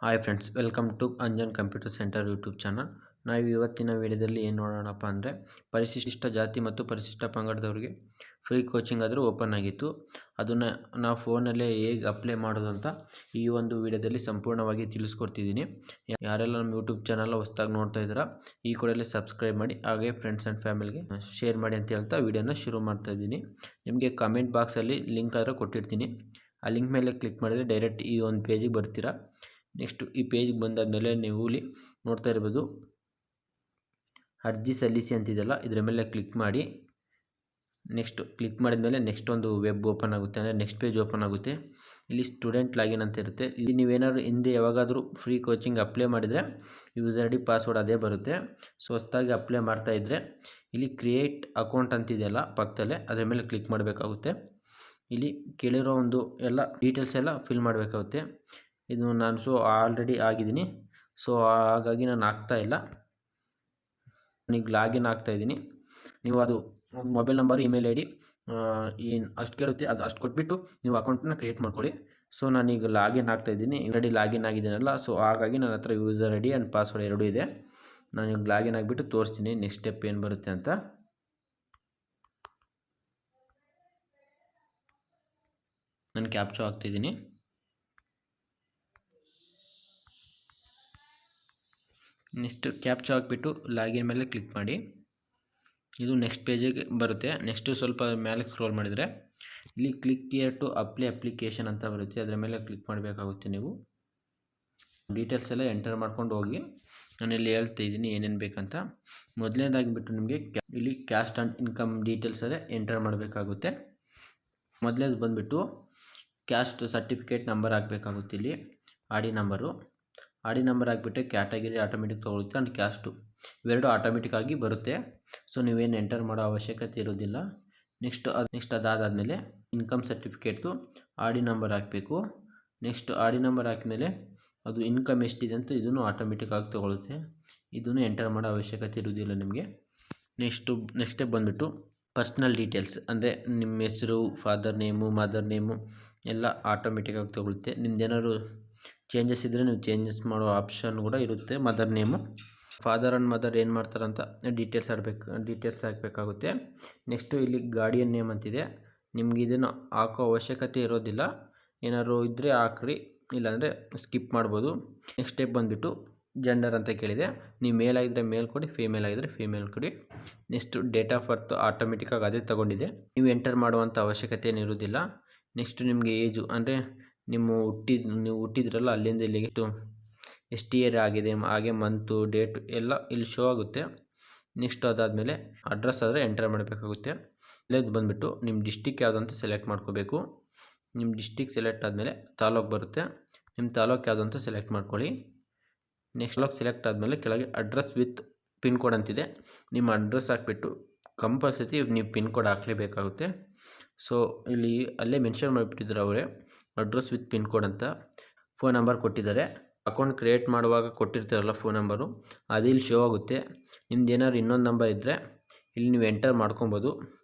Hi friends, welcome to Anjan computer centre YouTube channel. ನಾವು ಇವತ್ತಿನ ವಿಡಿಯೋದಲ್ಲಿ ಏನು ನೋಡೋಣಪ್ಪ ಅಂದರೆ, ಪರಿಶಿಷ್ಟ ಜಾತಿ ಮತ್ತು ಪರಿಶಿಷ್ಟ ಪಂಗಡದವರಿಗೆ ಫ್ರೀ ಕೋಚಿಂಗ್ ಆದರೂ ಓಪನ್ ಆಗಿತ್ತು. ಅದನ್ನು ನಾವು ಫೋನಲ್ಲೇ ಹೇಗೆ ಅಪ್ಲೈ ಮಾಡೋದು ಅಂತ ಈ ಒಂದು ವಿಡಿಯೋದಲ್ಲಿ ಸಂಪೂರ್ಣವಾಗಿ ತಿಳಿಸ್ಕೊಡ್ತಿದ್ದೀನಿ. ಯಾರೆಲ್ಲ ನಮ್ಮ ಯೂಟ್ಯೂಬ್ ಚಾನಲ್ ಹೊಸದಾಗಿ ನೋಡ್ತಾ ಇದ್ದೀರಾ, ಈ ಕೂಡಲೇ ಸಬ್ಸ್ಕ್ರೈಬ್ ಮಾಡಿ, ಹಾಗೆ ಫ್ರೆಂಡ್ಸ್ ಆ್ಯಂಡ್ ಫ್ಯಾಮಿಲಿಗೆ ಶೇರ್ ಮಾಡಿ ಅಂತ ಹೇಳ್ತಾ ವಿಡಿಯೋನ ಶುರು ಮಾಡ್ತಾ ಇದ್ದೀನಿ. ನಿಮಗೆ ಕಮೆಂಟ್ ಬಾಕ್ಸಲ್ಲಿ ಲಿಂಕ್ ಆದರೂ ಕೊಟ್ಟಿರ್ತೀನಿ. ಆ ಲಿಂಕ್ ಮೇಲೆ ಕ್ಲಿಕ್ ಮಾಡಿದರೆ ಡೈರೆಕ್ಟ್ ಈ ಒಂದು ಪೇಜಿಗೆ ಬರ್ತೀರಾ. ನೆಕ್ಸ್ಟ್ ಈ ಪೇಜ್ಗೆ ಬಂದಾದಮೇಲೆ ನೀವು ಇಲ್ಲಿ ನೋಡ್ತಾ ಇರ್ಬೋದು, ಅರ್ಜಿ ಸಲ್ಲಿಸಿ ಅಂತಿದೆಯಲ್ಲ, ಇದರ ಮೇಲೆ ಕ್ಲಿಕ್ ಮಾಡಿ. ನೆಕ್ಸ್ಟ್ ಕ್ಲಿಕ್ ಮಾಡಿದ ಮೇಲೆ ನೆಕ್ಸ್ಟ್ ಒಂದು ವೆಬ್ ಓಪನ್ ಆಗುತ್ತೆ, ಅಂದರೆ ನೆಕ್ಸ್ಟ್ ಪೇಜ್ ಓಪನ್ ಆಗುತ್ತೆ. ಇಲ್ಲಿ ಸ್ಟೂಡೆಂಟ್ ಲಾಗಿನ್ ಅಂತ ಇರುತ್ತೆ. ಇಲ್ಲಿ ನೀವೇನಾದ್ರು ಹಿಂದೆ ಯಾವಾಗಾದರೂ ಫ್ರೀ ಕೋಚಿಂಗ್ ಅಪ್ಲೈ ಮಾಡಿದರೆ ಯೂಸರ್ ಐ ಡಿ ಪಾಸ್ವರ್ಡ್ ಅದೇ ಬರುತ್ತೆ. ಸೊ ಹೊಸದಾಗಿ ಅಪ್ಲೈ ಮಾಡ್ತಾ ಇದ್ದರೆ ಇಲ್ಲಿ ಕ್ರಿಯೇಟ್ ಅಕೌಂಟ್ ಅಂತಿದೆಯಲ್ಲ ಪಕ್ಕದಲ್ಲೇ, ಅದರ ಮೇಲೆ ಕ್ಲಿಕ್ ಮಾಡಬೇಕಾಗುತ್ತೆ. ಇಲ್ಲಿ ಕೇಳಿರೋ ಒಂದು ಎಲ್ಲ ಡೀಟೇಲ್ಸ್ ಎಲ್ಲ ಫಿಲ್ ಮಾಡಬೇಕಾಗುತ್ತೆ. ಇದು ನಾನು ಆಲ್ರೆಡಿ ಆಗಿದ್ದೀನಿ, ಸೊ ಹಾಗಾಗಿ ನಾನು ಆಗ್ತಾಯಿಲ್ಲ. ಈಗ ಲಾಗಿನ್ ಆಗ್ತಾಯಿದ್ದೀನಿ. ನೀವು ಅದು mobile number, email I D ಏನು ಅಷ್ಟು ಕೇಳುತ್ತೆ, ಅದು ಅಷ್ಟು ಕೊಟ್ಬಿಟ್ಟು ನೀವು ಅಕೌಂಟನ್ನ ಕ್ರಿಯೇಟ್ ಮಾಡ್ಕೊಳ್ಳಿ. ಸೊ ನಾನೀಗ ಲಾಗಿನ್ ಆಗ್ತಾಯಿದ್ದೀನಿ, ಆಲ್ರೆಡಿ ಲಾಗಿನ್ ಆಗಿದ್ದೀನಲ್ಲ, ಸೊ ಹಾಗಾಗಿ ನನ್ನ ಹತ್ರ user I D and password ಎರಡೂ ಇದೆ. ನಾನೀಗ ಲಾಗಿನ್ ಆಗಿಬಿಟ್ಟು ತೋರಿಸ್ತೀನಿ ನೆಕ್ಸ್ಟ್ ಸ್ಟೆಪ್ ಏನು ಬರುತ್ತೆ ಅಂತ. ನಾನು ಕ್ಯಾಪ್ಚರ್ ಆಗ್ತಿದ್ದೀನಿ. ನೆಕ್ಸ್ಟ್ ಕ್ಯಾಪ್ಚರ್ ಹಾಕ್ಬಿಟ್ಟು ಲಾಗಿನ್ ಮೇಲೆ ಕ್ಲಿಕ್ ಮಾಡಿ. ಇದು ನೆಕ್ಸ್ಟ್ ಪೇಜಿಗೆ ಬರುತ್ತೆ. ನೆಕ್ಸ್ಟು ಸ್ವಲ್ಪ ಮೇಲೆ ಸ್ಕ್ರೋಲ್ ಮಾಡಿದರೆ ಇಲ್ಲಿ ಕ್ಲಿಕ್ ಹಿಯರ್ ಟು ಅಪ್ಲಿಕೇಶನ್ ಅಂತ ಬರುತ್ತೆ, ಅದರ ಮೇಲೆ ಕ್ಲಿಕ್ ಮಾಡಬೇಕಾಗುತ್ತೆ. ನೀವು ಡೀಟೇಲ್ಸ್ ಎಲ್ಲ ಎಂಟರ್ ಮಾಡ್ಕೊಂಡು ಹೋಗಿ. ನಾನಿಲ್ಲಿ ಹೇಳ್ತಾ ಇದ್ದೀನಿ ಏನೇನು ಬೇಕಂತ. ಮೊದಲನೇದಾಗಿಬಿಟ್ಟು ನಿಮಗೆ ಇಲ್ಲಿ ಕ್ಯಾಸ್ಟ್ ಆ್ಯಂಡ್ ಇನ್ಕಮ್ ಡೀಟೇಲ್ಸ್ ಅಲ್ಲೇ ಎಂಟರ್ ಮಾಡಬೇಕಾಗುತ್ತೆ. ಮೊದಲನೇದು ಬಂದುಬಿಟ್ಟು ಕ್ಯಾಸ್ಟ್ ಸರ್ಟಿಫಿಕೇಟ್ ನಂಬರ್ ಹಾಕಬೇಕಾಗುತ್ತೆ. ಇಲ್ಲಿ ಆರ್ ಡಿ ನಂಬರ್ ಹಾಕಿಬಿಟ್ಟೆ ಕ್ಯಾಟಗಿರಿ ಆಟೋಮೆಟಿಕ್ ತೊಗೊಳುತ್ತೆ, ಆ್ಯಂಡ್ ಕ್ಯಾಸ್ಟು ಇವೆರಡು ಆಟೋಮೆಟಿಕ್ ಆಗಿ ಬರುತ್ತೆ. ಸೊ ನೀವೇನು ಎಂಟರ್ ಮಾಡೋ ಅವಶ್ಯಕತೆ ಇರೋದಿಲ್ಲ. ನೆಕ್ಸ್ಟ್ ಅದಾದಮೇಲೆ ಇನ್ಕಮ್ ಸರ್ಟಿಫಿಕೇಟ್ದು ಆರ್ ಡಿ ನಂಬರ್ ಹಾಕಬೇಕು. ನೆಕ್ಸ್ಟ್ ಆರ್ ಡಿ ನಂಬರ್ ಹಾಕಿದ್ಮೇಲೆ ಅದು ಇನ್ಕಮ್ ಎಷ್ಟಿದೆ ಅಂತ ಇದನ್ನು ಆಟೋಮೆಟಿಕ್ ಆಗಿ ತೊಗೊಳುತ್ತೆ. ಇದನ್ನು ಎಂಟರ್ ಮಾಡೋ ಅವಶ್ಯಕತೆ ಇರೋದಿಲ್ಲ ನಿಮಗೆ. ನೆಕ್ಸ್ಟ್ ಬಂದುಬಿಟ್ಟು ಪರ್ಸ್ನಲ್ ಡೀಟೇಲ್ಸ್, ಅಂದರೆ ನಿಮ್ಮ ಹೆಸರು, ಫಾದರ್ ನೇಮು, ಮದರ್ ನೇಮು ಎಲ್ಲ ಆಟೋಮೆಟಿಕ್ಕಾಗಿ ತೊಗೊಳುತ್ತೆ. ನಿಮ್ದೇನಾದ್ರು ಚೇಂಜಸ್ ಇದ್ದರೆ ನೀವು ಚೇಂಜಸ್ ಮಾಡೋ ಆಪ್ಷನ್ ಕೂಡ ಇರುತ್ತೆ. Mother name, father and mother ಏನು ಮಾಡ್ತಾರಂತ ಡೀಟೇಲ್ಸ್ ಹಾಕಬೇಕಾಗುತ್ತೆ. ನೆಕ್ಸ್ಟು ಇಲ್ಲಿ ಗಾರ್ಡಿಯನ್ ನೇಮ್ ಅಂತಿದೆ, ನಿಮ್ಗೆ ಇದನ್ನು ಹಾಕೋ ಅವಶ್ಯಕತೆ ಇರೋದಿಲ್ಲ. ಏನಾದ್ರು ಇದ್ದರೆ ಹಾಕ್ರಿ, ಇಲ್ಲಾಂದರೆ ಸ್ಕಿಪ್ ಮಾಡ್ಬೋದು. ನೆಕ್ಸ್ಟ್ ಸ್ಟೆಪ್ ಬಂದುಬಿಟ್ಟು ಜೆಂಡರ್ ಅಂತ ಕೇಳಿದೆ. ನೀವು ಮೇಲ್ ಆಗಿದ್ದರೆ ಮೇಲ್ ಕೊಡಿ, ಫೀಮೇಲ್ ಆಗಿದ್ದರೆ ಫೀಮೇಲ್ ಕೊಡಿ. ನೆಕ್ಸ್ಟು ಡೇಟ್ ಆಫ್ ಬರ್ತ್ ಆಟೋಮೆಟಿಕ್ಕಾಗಿ ಅದೇ ತೊಗೊಂಡಿದೆ, ನೀವು ಎಂಟರ್ ಮಾಡುವಂಥ ಅವಶ್ಯಕತೆ ಏನಿರೋದಿಲ್ಲ. ನೆಕ್ಸ್ಟು ನಿಮಗೆ ಏಜು, ಅಂದರೆ ನೀವು ಹುಟ್ಟಿದ್ರಲ್ಲ ಅಲ್ಲಿಂದ ಇಲ್ಲಿಗೆ ಎಷ್ಟು ಇಯರ್ ಆಗಿದೆ, ಹಾಗೆ ಮಂತು, ಡೇಟು ಎಲ್ಲ ಇಲ್ಲಿ ಶೋ ಆಗುತ್ತೆ. ನೆಕ್ಸ್ಟ್ ಅದಾದಮೇಲೆ ಅಡ್ರೆಸ್ ಆದರೆ ಎಂಟರ್ ಮಾಡಬೇಕಾಗುತ್ತೆ. ಇಲ್ಲದು ಬಂದುಬಿಟ್ಟು ನಿಮ್ಮ ಡಿಸ್ಟಿಕ್ ಯಾವುದು ಅಂತ ಸೆಲೆಕ್ಟ್ ಮಾಡ್ಕೋಬೇಕು. ನಿಮ್ಮ ಡಿಸ್ಟಿಕ್ ಸೆಲೆಕ್ಟ್ ಆದಮೇಲೆ ತಾಲೂಕು ಬರುತ್ತೆ, ನಿಮ್ಮ ತಾಲೂಕು ಯಾವುದು ಅಂತ ಸೆಲೆಕ್ಟ್ ಮಾಡ್ಕೊಳ್ಳಿ. ನೆಕ್ಸ್ಟ್ ತಾಲೂಕು ಸೆಲೆಕ್ಟ್ ಆದಮೇಲೆ ಕೆಳಗೆ ಅಡ್ರೆಸ್ ವಿತ್ ಪಿನ್ ಕೋಡ್ ಅಂತಿದೆ, ನಿಮ್ಮ ಅಡ್ರೆಸ್ ಹಾಕ್ಬಿಟ್ಟು ಕಂಪಲ್ಸರಿ ನೀವು ಪಿನ್ ಕೋಡ್ ಹಾಕಲೇಬೇಕಾಗುತ್ತೆ. ಸೊ ಇಲ್ಲಿ ಅಲ್ಲೇ ಮೆನ್ಷನ್ ಮಾಡಿಬಿಟ್ಟಿದ್ದಾರೆ ಅವರೇ, ಅಡ್ರೆಸ್ ವಿತ್ ಪಿನ್ ಕೋಡ್ ಅಂತ. ಫೋನ್ ನಂಬರ್ ಕೊಟ್ಟಿದ್ದಾರೆ, ಅಕೌಂಟ್ ಕ್ರಿಯೇಟ್ ಮಾಡುವಾಗ ಕೊಟ್ಟಿರ್ತಾರಲ್ಲ ಫೋನ್ ನಂಬರು, ಅದು ಇಲ್ಲಿ ಶೋ ಆಗುತ್ತೆ. ನಿಮ್ದು ಏನಾದ್ರು ಇನ್ನೊಂದು ನಂಬರ್ ಇದ್ದರೆ ಇಲ್ಲಿ ನೀವು ಎಂಟರ್ ಮಾಡ್ಕೊಬೋದು.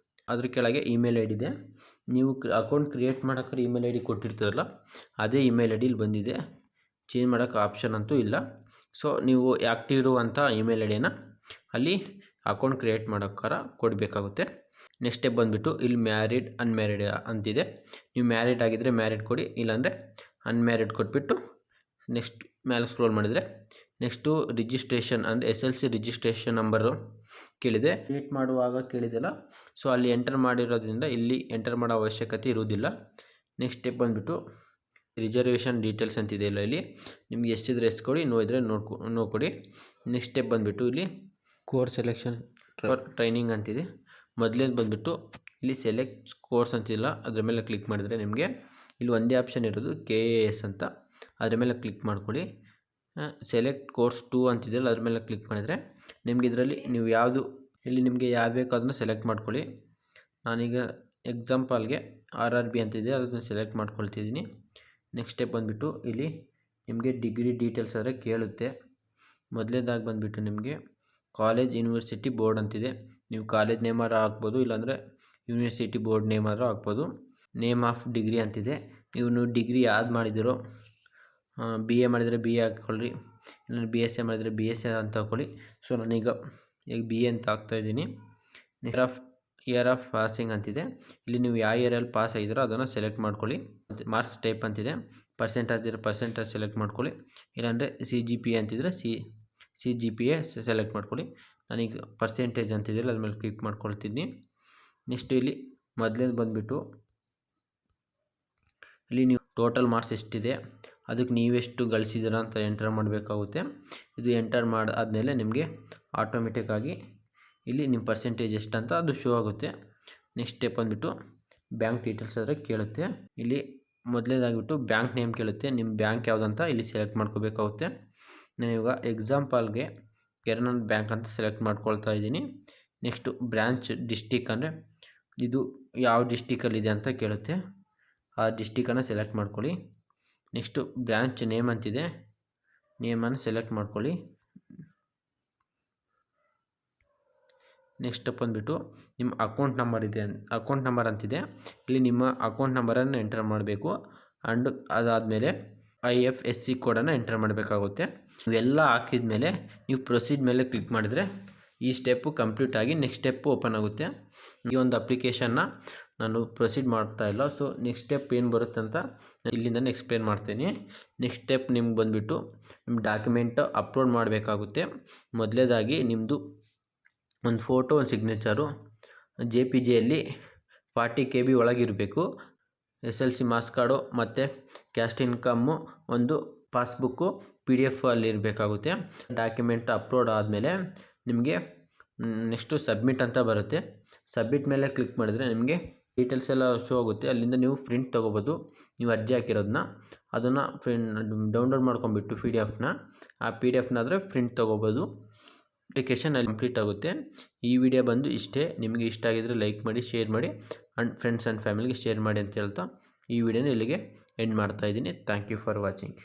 ಅದ್ರ ಕೆಳಗೆ ಇಮೇಲ್ ಐ ಡಿ ಇದೆ, ನೀವು ಅಕೌಂಟ್ ಕ್ರಿಯೇಟ್ ಮಾಡೋಕ್ಕೆ ಇಮೇಲ್ ಐ ಡಿ ಕೊಟ್ಟಿರ್ತಾರಲ್ಲ ಅದೇ ಇಮೇಲ್ ಐ ಡಿ ಇಲ್ಲಿ ಬಂದಿದೆ, ಚೇಂಜ್ ಮಾಡೋಕ್ಕೆ ಆಪ್ಷನ್ ಅಂತೂ ಇಲ್ಲ. ಸೊ ನೀವು ಆ್ಯಕ್ಟಿವ್ ಇರುವಂಥ ಇಮೇಲ್ ಐ ಡಿನ ಅಲ್ಲಿ ಅಕೌಂಟ್ ಕ್ರಿಯೇಟ್ ಮಾಡೋಕ್ಕಾರ ಕೊಡಬೇಕಾಗುತ್ತೆ. ನೆಕ್ಸ್ಟ್ ಸ್ಟೆಪ್ ಬಂದುಬಿಟ್ಟು ಇಲ್ಲಿ ಮ್ಯಾರಿಡ್ ಅನ್ಮ್ಯಾರಿಡ್ ಅಂತಿದೆ, ನೀವು ಮ್ಯಾರಿಡ್ ಆಗಿದ್ದರೆ ಮ್ಯಾರಿಡ್ ಕೊಡಿ, ಇಲ್ಲಾಂದರೆ ಅನ್ಮ್ಯಾರಿಡ್ ಕೊಟ್ಬಿಟ್ಟು ನೆಕ್ಸ್ಟ್ ಮೇಲೆ ಸ್ಕ್ರೋಲ್ ಮಾಡಿದರೆ ನೆಕ್ಸ್ಟು ರಿಜಿಸ್ಟ್ರೇಷನ್, ಅಂದರೆ SLC ರಿಜಿಸ್ಟ್ರೇಷನ್ ನಂಬರು ಕೇಳಿದೆ, ಕ್ರಿಯೇಟ್ ಮಾಡುವಾಗ ಕೇಳಿದೆಲ್ಲ. ಸೊ ಅಲ್ಲಿ ಎಂಟರ್ ಮಾಡಿರೋದ್ರಿಂದ ಇಲ್ಲಿ ಎಂಟರ್ ಮಾಡೋ ಅವಶ್ಯಕತೆ ಇರುವುದಿಲ್ಲ. ನೆಕ್ಸ್ಟ್ ಸ್ಟೆಪ್ ಬಂದುಬಿಟ್ಟು ರಿಸರ್ವೇಷನ್ ಡೀಟೇಲ್ಸ್ ಅಂತಿದೆ ಇಲ್ಲ, ಇಲ್ಲಿ ನಿಮ್ಗೆ ಎಷ್ಟಿದ್ರೆ ಎಷ್ಟು ಕೊಡಿ, ನೋ ಇದ್ದರೆ ನೋ ಕೊಡಿ. ನೆಕ್ಸ್ಟ್ ಸ್ಟೆಪ್ ಬಂದುಬಿಟ್ಟು ಇಲ್ಲಿ ಕೋರ್ಸ್ ಸೆಲೆಕ್ಷನ್ ಟ್ರೈನಿಂಗ್ ಅಂತಿದೆ. ಮೊದಲೇದು ಬಂದುಬಿಟ್ಟು ಇಲ್ಲಿ ಸೆಲೆಕ್ಟ್ ಕೋರ್ಸ್ ಅಂತಿಲ್ಲ, ಅದ್ರ ಮೇಲೆ ಕ್ಲಿಕ್ ಮಾಡಿದರೆ ನಿಮಗೆ ಇಲ್ಲಿ ಒಂದೇ ಆಪ್ಷನ್ ಇರೋದು KAS ಅಂತ, ಅದ್ರ ಮೇಲೆ ಕ್ಲಿಕ್ ಮಾಡ್ಕೊಳ್ಳಿ. ಸೆಲೆಕ್ಟ್ ಕೋರ್ಸ್ 2 ಅಂತಿದೆಯಲ್ಲ, ಅದ್ರ ಮೇಲೆ ಕ್ಲಿಕ್ ಮಾಡಿದರೆ ನಿಮ್ಗೆ ಇದರಲ್ಲಿ ನೀವು ಯಾವುದು ಇಲ್ಲಿ ನಿಮಗೆ ಯಾವ್ದು ಬೇಕು ಅದನ್ನು ಸೆಲೆಕ್ಟ್ ಮಾಡ್ಕೊಳ್ಳಿ. ನಾನೀಗ ಎಕ್ಸಾಂಪಲ್ಗೆ RRB ಅಂತಿದೆ, ಅದನ್ನು ಸೆಲೆಕ್ಟ್ ಮಾಡ್ಕೊಳ್ತಿದ್ದೀನಿ. ನೆಕ್ಸ್ಟ್ ಸ್ಟೆಪ್ ಬಂದುಬಿಟ್ಟು ಇಲ್ಲಿ ನಿಮಗೆ ಡಿಗ್ರಿ ಡೀಟೇಲ್ಸ್ ಆದರೆ ಕೇಳುತ್ತೆ. ಮೊದಲೇದಾಗಿ ಬಂದುಬಿಟ್ಟು ನಿಮಗೆ ಕಾಲೇಜ್ ಯೂನಿವರ್ಸಿಟಿ ಬೋರ್ಡ್ ಅಂತಿದೆ, ನೀವು ಕಾಲೇಜ್ ನೇಮಾರು ಹಾಕ್ಬೋದು, ಇಲ್ಲಾಂದರೆ ಯೂನಿವರ್ಸಿಟಿ ಬೋರ್ಡ್ ನೇಮಾರು ಹಾಕ್ಬೋದು. ನೇಮ್ ಆಫ್ ಡಿಗ್ರಿ ಅಂತಿದೆ, ನೀವು ಡಿಗ್ರಿ ಯಾವ್ದು ಮಾಡಿದಿರೋ BA ಮಾಡಿದರೆ BA ಹಾಕ್ಕೊಳ್ಳಿ, ಇಲ್ಲ BSc ಮಾಡಿದರೆ BSc ಅಂತ ಹಾಕ್ಕೊಳ್ಳಿ. ಸೊ ನಾನೀಗ BA ಅಂತ ಹಾಕ್ತಾಯಿದ್ದೀನಿ. ಇಯರ್ ಆಫ್ ಪಾಸಿಂಗ್ ಅಂತಿದೆ, ಇಲ್ಲಿ ನೀವು ಯಾವ ಇಯರಲ್ಲಿ ಪಾಸ್ ಆಗಿದ್ದೀರೋ ಅದನ್ನು ಸೆಲೆಕ್ಟ್ ಮಾಡ್ಕೊಳ್ಳಿ. ಮಾರ್ಕ್ಸ್ ಟೈಪ್ ಅಂತಿದೆ, ಪರ್ಸೆಂಟೇಜ್ ಸೆಲೆಕ್ಟ್ ಮಾಡ್ಕೊಳ್ಳಿ, ಇಲ್ಲಾಂದರೆ CGPA ಅಂತಿದ್ರೆ CGPA ಸೆಲೆಕ್ಟ್ ಮಾಡ್ಕೊಳ್ಳಿ. ನಾನೀಗ ಪರ್ಸೆಂಟೇಜ್ ಅಂತಿದ್ದರೆ ಅದ್ರ ಮೇಲೆ ಕ್ಲಿಕ್ ಮಾಡ್ಕೊಳ್ತೀನಿ. ನೆಕ್ಸ್ಟ್ ಇಲ್ಲಿ ಮೊದಲೇದು ಬಂದುಬಿಟ್ಟು ಇಲ್ಲಿ ನೀವು ಟೋಟಲ್ ಮಾರ್ಕ್ಸ್ ಎಷ್ಟಿದೆ ಅದಕ್ಕೆ ನೀವೆಷ್ಟು ಗಳಿಸಿದ್ದೀರ ಅಂತ ಎಂಟರ್ ಮಾಡಬೇಕಾಗುತ್ತೆ. ಇದು ಎಂಟರ್ ಆದಮೇಲೆ ನಿಮಗೆ ಆಟೋಮೆಟಿಕ್ಕಾಗಿ ಇಲ್ಲಿ ನಿಮ್ಮ ಪರ್ಸೆಂಟೇಜ್ ಎಷ್ಟು ಅಂತ ಅದು ಶೋ ಆಗುತ್ತೆ. ನೆಕ್ಸ್ಟ್ ಸ್ಟೆಪ್ ಬಂದುಬಿಟ್ಟು ಬ್ಯಾಂಕ್ ಡೀಟೇಲ್ಸ್ ಆದರೆ ಕೇಳುತ್ತೆ. ಇಲ್ಲಿ ಮೊದಲನೇದಾಗಿಬಿಟ್ಟು ಬ್ಯಾಂಕ್ ನೇಮ್ ಕೇಳುತ್ತೆ, ನಿಮ್ಮ ಬ್ಯಾಂಕ್ ಯಾವುದಂತ ಇಲ್ಲಿ ಸೆಲೆಕ್ಟ್ ಮಾಡ್ಕೋಬೇಕಾಗುತ್ತೆ. ನಾನಿವಾಗ ಎಕ್ಸಾಂಪಲ್ಗೆ ಕೆನರಾ ಬ್ಯಾಂಕ್ ಅಂತ ಸೆಲೆಕ್ಟ್ ಮಾಡ್ಕೊಳ್ತಾ ಇದ್ದೀನಿ. ನೆಕ್ಸ್ಟು ಬ್ರ್ಯಾಂಚ್ ಡಿಸ್ಟಿಕ್ ಅಂದರೆ ಇದು ಯಾವ ಡಿಸ್ಟಿಕಲ್ಲಿದೆ ಅಂತ ಕೇಳುತ್ತೆ, ಆ ಡಿಸ್ಟಿಕನ್ನು ಸೆಲೆಕ್ಟ್ ಮಾಡ್ಕೊಳ್ಳಿ. ನೆಕ್ಸ್ಟು ಬ್ರ್ಯಾಂಚ್ ನೇಮ್ ಅಂತಿದೆ, ನೇಮನ್ನು ಸೆಲೆಕ್ಟ್ ಮಾಡ್ಕೊಳ್ಳಿ. ನೆಕ್ಸ್ಟ್ ಬಂದುಬಿಟ್ಟು ನಿಮ್ಮ ಅಕೌಂಟ್ ನಂಬರ್ ಅಂತಿದೆ, ಇಲ್ಲಿ ನಿಮ್ಮ ಅಕೌಂಟ್ ನಂಬರನ್ನು ಎಂಟರ್ ಮಾಡಬೇಕು. ಆ್ಯಂಡ್ ಅದಾದಮೇಲೆ IFSC ಕೋಡನ್ನು ಎಂಟರ್ ಮಾಡಬೇಕಾಗುತ್ತೆ. ಇವೆಲ್ಲ ಹಾಕಿದ ಮೇಲೆ ನೀವು ಪ್ರೊಸೀಡ್ ಮೇಲೆ ಕ್ಲಿಕ್ ಮಾಡಿದರೆ ಈ ಸ್ಟೆಪ್ಪು ಕಂಪ್ಲೀಟ್ ಆಗಿ ನೆಕ್ಸ್ಟ್ ಸ್ಟೆಪ್ಪು ಓಪನ್ ಆಗುತ್ತೆ. ಈ ಒಂದು ಅಪ್ಲಿಕೇಶನ್ನ ನಾನು ಪ್ರೊಸೀಡ್ ಮಾಡ್ತಾ ಇಲ್ಲ. ಸೊ ನೆಕ್ಸ್ಟ್ ಸ್ಟೆಪ್ ಏನು ಬರುತ್ತೆ ಅಂತ ಇಲ್ಲಿಂದ ಎಕ್ಸ್ಪ್ಲೇನ್ ಮಾಡ್ತೀನಿ. ನೆಕ್ಸ್ಟ್ ಸ್ಟೆಪ್ ನಿಮ್ಗೆ ಬಂದುಬಿಟ್ಟು ನಿಮ್ಮ ಡಾಕ್ಯುಮೆಂಟ್ ಅಪ್ಲೋಡ್ ಮಾಡಬೇಕಾಗುತ್ತೆ. ಮೊದಲೇದಾಗಿ ನಿಮ್ಮದು ಒಂದು ಫೋಟೋ, ಒಂದು ಸಿಗ್ನೇಚರು JPGಯಲ್ಲಿ 40 KB ಒಳಗಿರಬೇಕು. SLC ಮಾರ್ಕ್ಸ್ ಕಾರ್ಡು ಮತ್ತು ಕ್ಯಾಸ್ಟ್ ಇನ್ಕಮ್ಮು, ಒಂದು ಪಾಸ್ಬುಕ್ಕು PDF ಅಲ್ಲಿ ಇರಬೇಕಾಗುತ್ತೆ. ಡಾಕ್ಯುಮೆಂಟ್ ಅಪ್ಲೋಡ್ ಆದಮೇಲೆ ನಿಮಗೆ ನೆಕ್ಸ್ಟು ಸಬ್ಮಿಟ್ ಅಂತ ಬರುತ್ತೆ. ಸಬ್ಮಿಟ್ ಮೇಲೆ ಕ್ಲಿಕ್ ಮಾಡಿದರೆ ನಿಮಗೆ ಡೀಟೇಲ್ಸ್ ಎಲ್ಲ ಶೋ ಆಗುತ್ತೆ. ಅಲ್ಲಿಂದ ನೀವು ಪ್ರಿಂಟ್ ತೊಗೋಬೋದು, ನೀವು ಅರ್ಜಿ ಹಾಕಿರೋದನ್ನ ಅದನ್ನು ಡೌನ್ಲೋಡ್ ಮಾಡ್ಕೊಂಬಿಟ್ಟು PDF ಆ PDF ಆದರೆ ಪ್ರಿಂಟ್ ತೊಗೋಬೋದು. ಅಪ್ಲಿಕೇಶನ್ ಅಲ್ಲಿ ಕಂಪ್ಲೀಟ್ ಆಗುತ್ತೆ. ಈ ವಿಡಿಯೋ ಬಂದು ಇಷ್ಟೇ. ನಿಮಗೆ ಇಷ್ಟ ಆಗಿದರೆ ಲೈಕ್ ಮಾಡಿ, ಶೇರ್ ಮಾಡಿ, ಆ್ಯಂಡ್ ಫ್ರೆಂಡ್ಸ್ ಆ್ಯಂಡ್ ಫ್ಯಾಮಿಲಿಗೆ ಶೇರ್ ಮಾಡಿ ಅಂತ ಹೇಳ್ತಾ ಈ ವಿಡಿಯೋನ ಇಲ್ಲಿಗೆ ಎಂಡ್ ಮಾಡ್ತಾ ಇದ್ದೀನಿ. Thank you for watching.